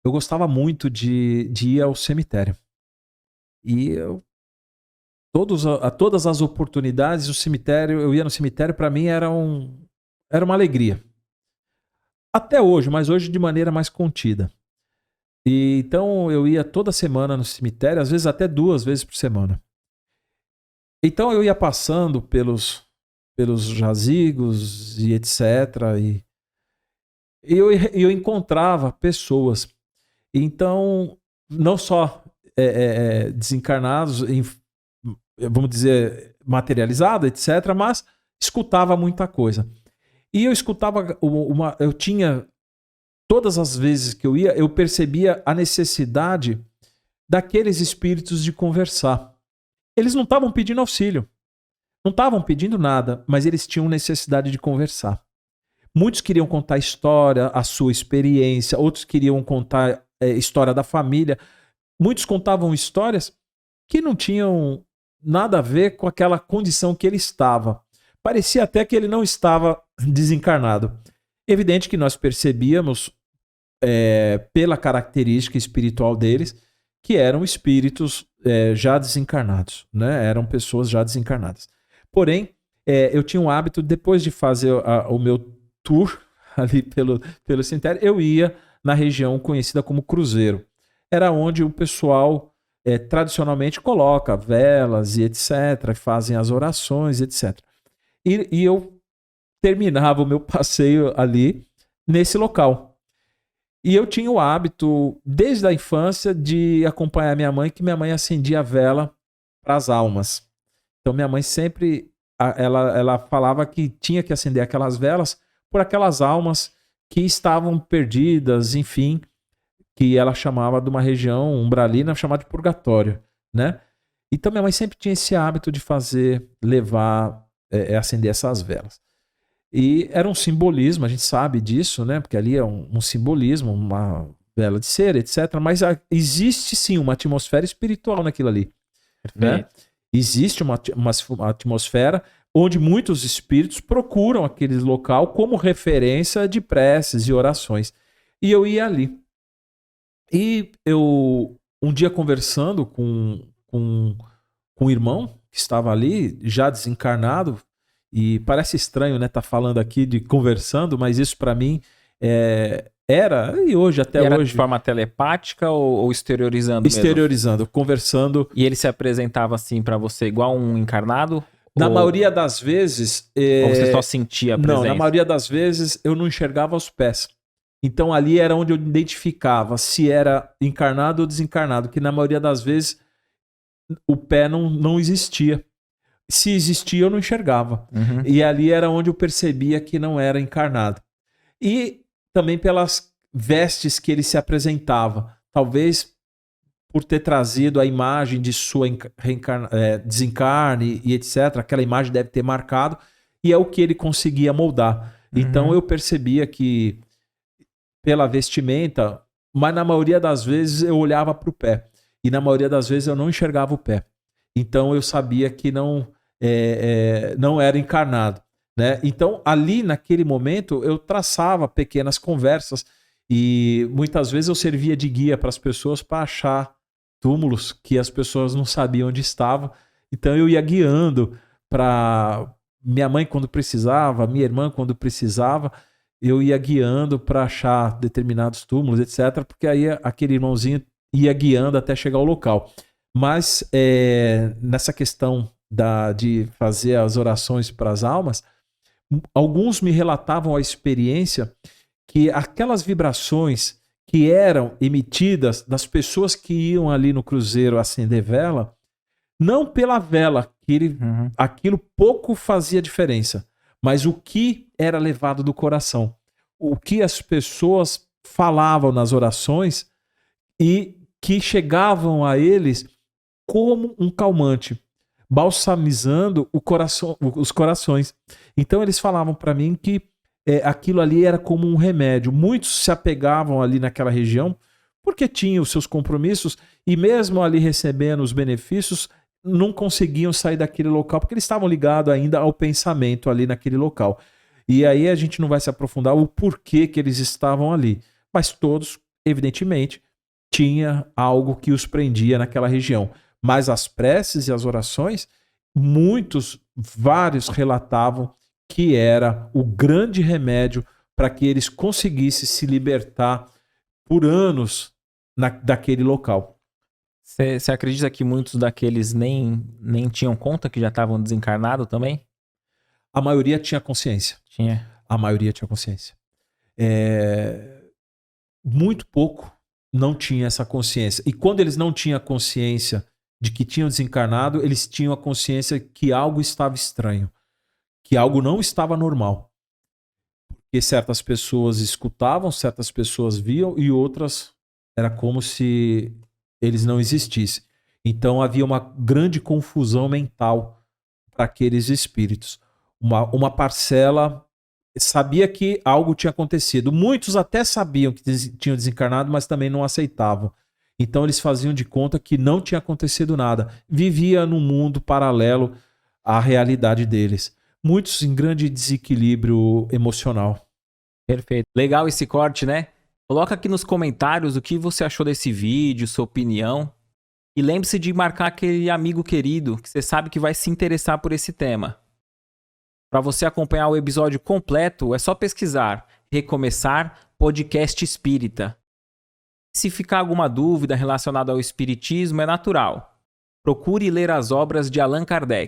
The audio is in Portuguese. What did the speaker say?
eu gostava muito de ir ao cemitério. E todas as oportunidades, o cemitério, eu ia no cemitério, para mim era uma alegria. Até hoje, mas hoje de maneira mais contida. E então eu ia toda semana no cemitério, às vezes até 2 vezes por semana. Então eu ia passando pelos jazigos e etc. E eu encontrava pessoas. Então, não só desencarnados, vamos dizer, materializado, etc., mas escutava muita coisa. E eu escutava, eu tinha, todas as vezes que eu ia, eu percebia a necessidade daqueles espíritos de conversar. Eles não estavam pedindo auxílio, não estavam pedindo nada, mas eles tinham necessidade de conversar. Muitos queriam contar história, a sua experiência, outros queriam contar história da família. Muitos contavam histórias que não tinham nada a ver com aquela condição que ele estava. Parecia até que ele não estava desencarnado. Evidente que nós percebíamos, pela característica espiritual deles, que eram espíritos já desencarnados, né? Eram pessoas já desencarnadas. Porém, eu tinha um hábito, depois de fazer o meu tour ali pelo cemitério, eu ia na região conhecida como Cruzeiro. Era onde o pessoal tradicionalmente coloca velas e etc., fazem as orações, etc. E eu terminava o meu passeio ali nesse local. E eu tinha o hábito, desde a infância, de acompanhar minha mãe, que minha mãe acendia a vela para as almas. Então minha mãe sempre, ela falava que tinha que acender aquelas velas por aquelas almas que estavam perdidas, enfim, que ela chamava de uma região umbralina chamada de purgatório, né? Então minha mãe sempre tinha esse hábito de levar, acender essas velas. E era um simbolismo, a gente sabe disso, né? Porque ali é um simbolismo, uma vela de cera, etc. Mas existe sim uma atmosfera espiritual naquilo ali, né? Existe uma atmosfera onde muitos espíritos procuram aquele local como referência de preces e orações. E eu ia ali. E eu, um dia conversando com um irmão que estava ali, já desencarnado, e parece estranho, né, tá falando aqui de conversando, mas isso para mim era, e hoje, até era hoje... de forma telepática ou exteriorizando mesmo? Exteriorizando, conversando. E ele se apresentava assim para você igual um encarnado? Na maioria das vezes... Ou você só sentia a presença? Não, na maioria das vezes eu não enxergava os pés. Então ali era onde eu identificava se era encarnado ou desencarnado, que na maioria das vezes o pé não existia. Se existia, eu não enxergava. Uhum. E ali era onde eu percebia que não era encarnado. E também pelas vestes que ele se apresentava. Talvez por ter trazido a imagem de sua desencarne e etc. Aquela imagem deve ter marcado. E é o que ele conseguia moldar. Então eu percebia que pela vestimenta, mas na maioria das vezes eu olhava para o pé. E na maioria das vezes eu não enxergava o pé. Então eu sabia que não era encarnado, né? Então ali naquele momento eu traçava pequenas conversas e muitas vezes eu servia de guia para as pessoas para achar túmulos que as pessoas não sabiam onde estavam. Então eu ia guiando para minha mãe quando precisava, minha irmã quando precisava, eu ia guiando para achar determinados túmulos, etc. Porque aí aquele irmãozinho ia guiando até chegar ao local. Mas nessa questão de fazer as orações para as almas, alguns me relatavam a experiência que aquelas vibrações que eram emitidas das pessoas que iam ali no cruzeiro acender vela, não pela vela, que aquilo pouco fazia diferença, mas o que era levado do coração, o que as pessoas falavam nas orações e que chegavam a eles como um calmante, balsamizando os corações. Então eles falavam para mim que aquilo ali era como um remédio. Muitos se apegavam ali naquela região porque tinham os seus compromissos e mesmo ali recebendo os benefícios, não conseguiam sair daquele local porque eles estavam ligados ainda ao pensamento ali naquele local. E aí a gente não vai se aprofundar o porquê que eles estavam ali. Mas todos evidentemente, tinha algo que os prendia naquela região. Mas as preces e as orações, vários relatavam que era o grande remédio para que eles conseguissem se libertar por anos daquele local. Você acredita que muitos daqueles nem tinham conta que já estavam desencarnados também? A maioria tinha consciência. Tinha. A maioria tinha consciência. Muito pouco não tinha essa consciência. E quando eles não tinham consciência de que tinham desencarnado, eles tinham a consciência que algo estava estranho, que algo não estava normal. Porque certas pessoas escutavam, certas pessoas viam e outras era como se eles não existissem. Então havia uma grande confusão mental para aqueles espíritos. Uma parcela sabia que algo tinha acontecido. Muitos até sabiam que tinham desencarnado, mas também não aceitavam. Então eles faziam de conta que não tinha acontecido nada. Vivia num mundo paralelo à realidade deles. Muitos em grande desequilíbrio emocional. Perfeito. Legal esse corte, né? Coloca aqui nos comentários o que você achou desse vídeo, sua opinião. E lembre-se de marcar aquele amigo querido que você sabe que vai se interessar por esse tema. Para você acompanhar o episódio completo, é só pesquisar Recomeçar Podcast Espírita. Se ficar alguma dúvida relacionada ao espiritismo, é natural. Procure ler as obras de Allan Kardec.